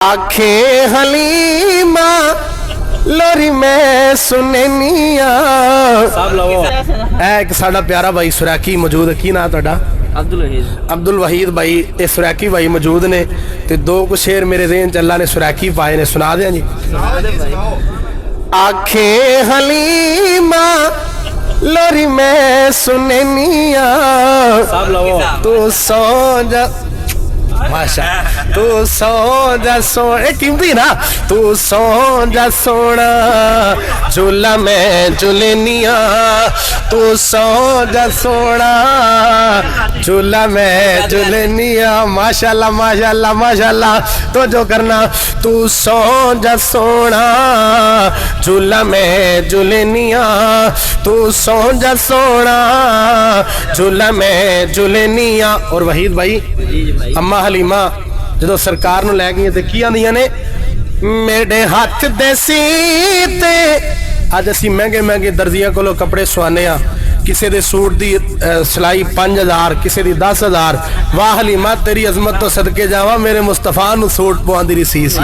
आखे हलीमा लोरी मैं सुननिया एक साडा प्यारा भाई सुरैकी मौजूद है। की ना तुहाडा? अब्दुल वहीद भाई। ये सुरैकी भाई मौजूद ने ते दो कुछ शेर मेरे देन च अल्लाह ने सुरैकी पाए ने, सुना दें जी। आखे हलीमा लोरी मैं सुननिया तू सो जा माशा, तू सो जा सोना कीमती ना, तू सो जा सोना झूला मैं झूलनिया, तू सो जा सोना झूला मैं झूलनिया। माशाल्लाह माशाल्लाह माशाल्लाह। तो जो करना, तू सो जा सोना झूला मैं झूलनिया, तू सो जा सोना झूला मैं झूलनिया। और वहीद भाई अम्मा हलीमा जो सरकार नूं लै गई ते की आंदियां ने, मेरे हाथ दे सीते अज असीं महंगे महंगे दर्जियां कोलों कपड़े सवाने आ, किसी दे सूट दी सिलाई 5000, किसी दी 10000। वाह हलीमा तेरी अजमत तो सदके जावा, मेरे मुस्तफा नूं सूट पवांदी रसीस।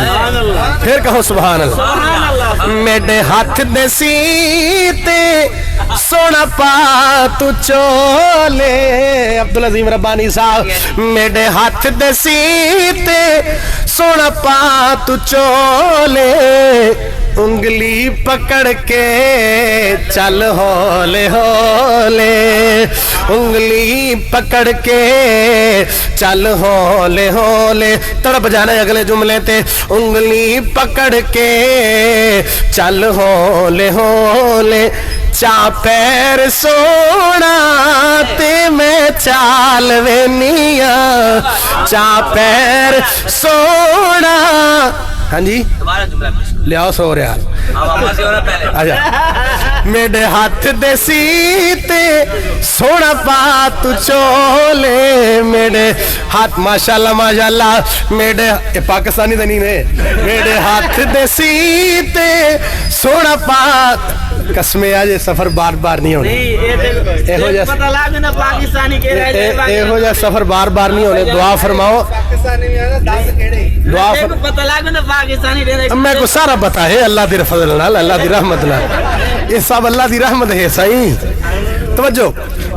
फिर कहो सुभान अल्लाह। मेरे हाथ दे सीते सोना पा तू चोले, अब्दुल अजीम रब्बानी साहब। मेरे हाथ दे सीते सोना पा तू चोले, उंगली पकड़ के चल होले होले, उंगली पकड़ के चल होले होले। तड़प जाना है अगले जुमले ते, उंगली पकड़ के चल होले होले। चा पैर सोना ते मैं चाल वेनिया, चा पैर सोना। हाँ जी लियाओ सो रहा। अच्छा, मेरे हाथ दे सीते सोना पा तू चोले, मेरे हाथ माशाल्लाह माशाल्लाह। मेरे पाकिस्तानी तो नहीं ने, मेरे हाथ दे सीते सोना पा। कसमे आज सफर बार बार नहीं होने, एहो जा सफर बार बार नहीं होने। दुआ फरमाओ, दुआ मैं को सारा पता है अल्लाह दी फजल नाल, अल्लाह दी रहमत नाल। ये सब अल्लाह दी रहमत है। सही तवज्जो,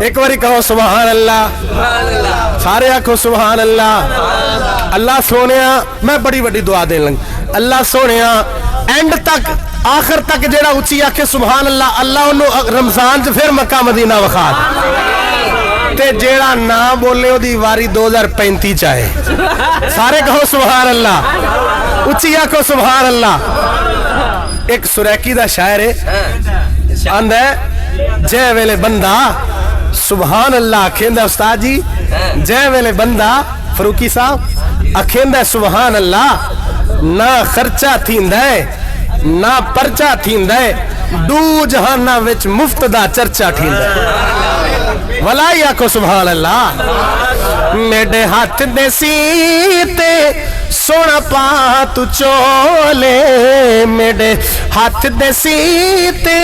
एक बारी कहो सुभान अल्लाह, सारे आखो सुभान अल्लाह। अल्लाह सोनिया मैं बड़ी बड़ी दुआ देन लग, अल्लाह सोनिया एंड तक आखिर तक जेड़ा उची आखे सुभान अल्लाह, अल्लाह उन्होंने रमजान च फिर मक्का मदीना वखा ते जेड़ा ना बोले ओदी वारी 2035 च आए। सारे कहो सुभान अल्लाह, उची आखो सुभान अल्लाह। एक सुरैकी दा शायर है, आंदा जय वेले बंदा सुभान अल्लाह आखेंदा, उस्ताद जी जय वेले बंदा फरूकी साहब आखेंदा सुभान अल्लाह, ना खर्चा थींदा है ना परचा थींदा है, दू जहाना विच मुफ्त दा चर्चा थींदा है। वलाई आखो सुभान अल्लाह। मेरे हाथ दे सीते सोना पा तू चोले, मेरे हाथ दे सीते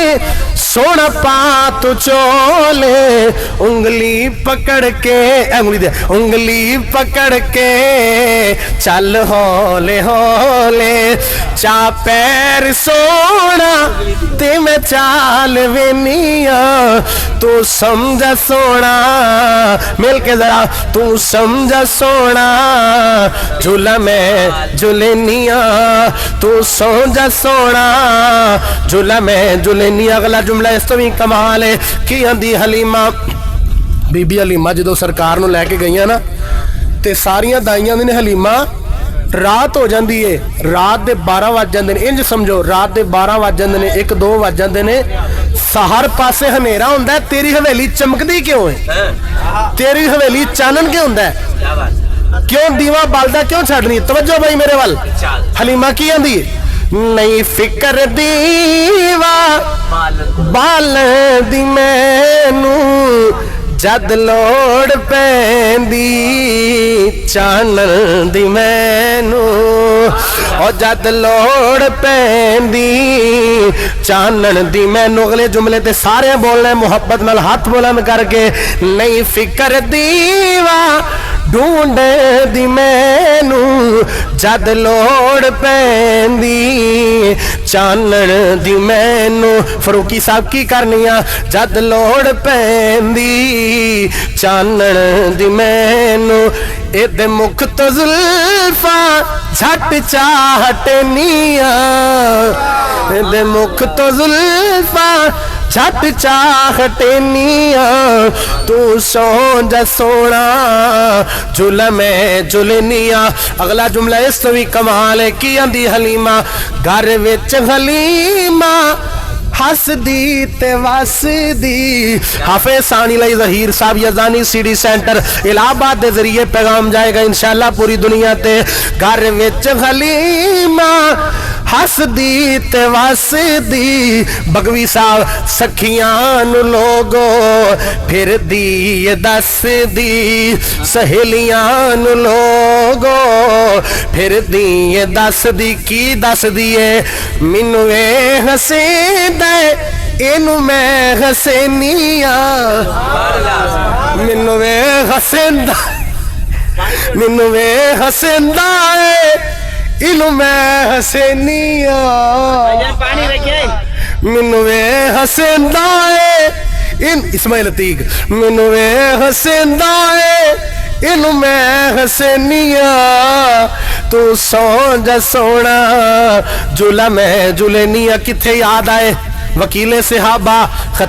सोना पा तू चोले, उंगली पकड़ के उंगली दे, उंगली पकड़ के चल होले होले। चा पैर सोना ते मैं चाल वेनिया, तू समझ सोना मिल के जरा, तू समझ सोना झूला मैं झूलनिया, तू समझ सोना झूला मैं झूलनिया। अगला जुमला इस तो भी कमाल है। की आंदी हलीमा, बीबी हलीमा जो सरकार नूं लैके गई ना ते सारियां दाइयां ने हलीमा रात हो जाती है, रात दे 12 वज जाते हैं। इंज समझो रात दे 12 वज जाते हैं, 1-2 वज जाते हैं, हर पासे हनेरा होंदा है। तेरी हवेली चमकदी क्यों है? तेरी हवेली चानन क्यों होंदा है? क्यों दीवा बालदा क्यों छड़नी? तवज्जो भाई मेरे वाल। हलीमा की आंदी नहीं फिकर दीवा बाल दी मैनू, जद लोड़ पैंदी चानन दी मैनू, और जद लोड़ पैंदी चानन दी मैनू। अगले जुमले ते सारे बोलने मुहब्बत नाल हाथ बुलंद करके, नहीं फिकर दीवा ढूंढे दी मैनू जद लोड़ पैंदी चानण दी मैनू फरूकी साहब की करनिया जद लोड़ पैंदी चानण दी मैनू एदे मुख तो जुल्फा झट चाहटनिया एदे मुख तो जुल्फा झट चाहटनिया तू सो जा सोना जुलमे जुलनिया। अगला जुमला इस तो भी कमाल है की आंदी हलीमा घर विच हलीमा हसदी ते वसदी। हाफिज सानी लाई ज़हीर साहब यज़ानी सीडी सेंटर इलाहाबाद के जरिए पैगाम जाएगा इंशाअल्लाह पूरी दुनिया ते। घर विच हलीमा हसदी ते वसदी बगवी साहब सखियां नु लोगो फिर दी दसदी सहेलियां नु लोगो फिर दी दसदी की दसदी है मैनू वे हसेंदा इनू मैं हसेनिया मैनू वे हसेंदा मैनू वे हसेंदा इनू मैं हसेनिया मैनू वे हसेंदा इन इस्माइल अतीक मैनू वे हसेंदा इनू मैं हसेनिया तू सौ जा सोना जुला मैं जुलेनिया। किथे याद आए वकीले सहाबा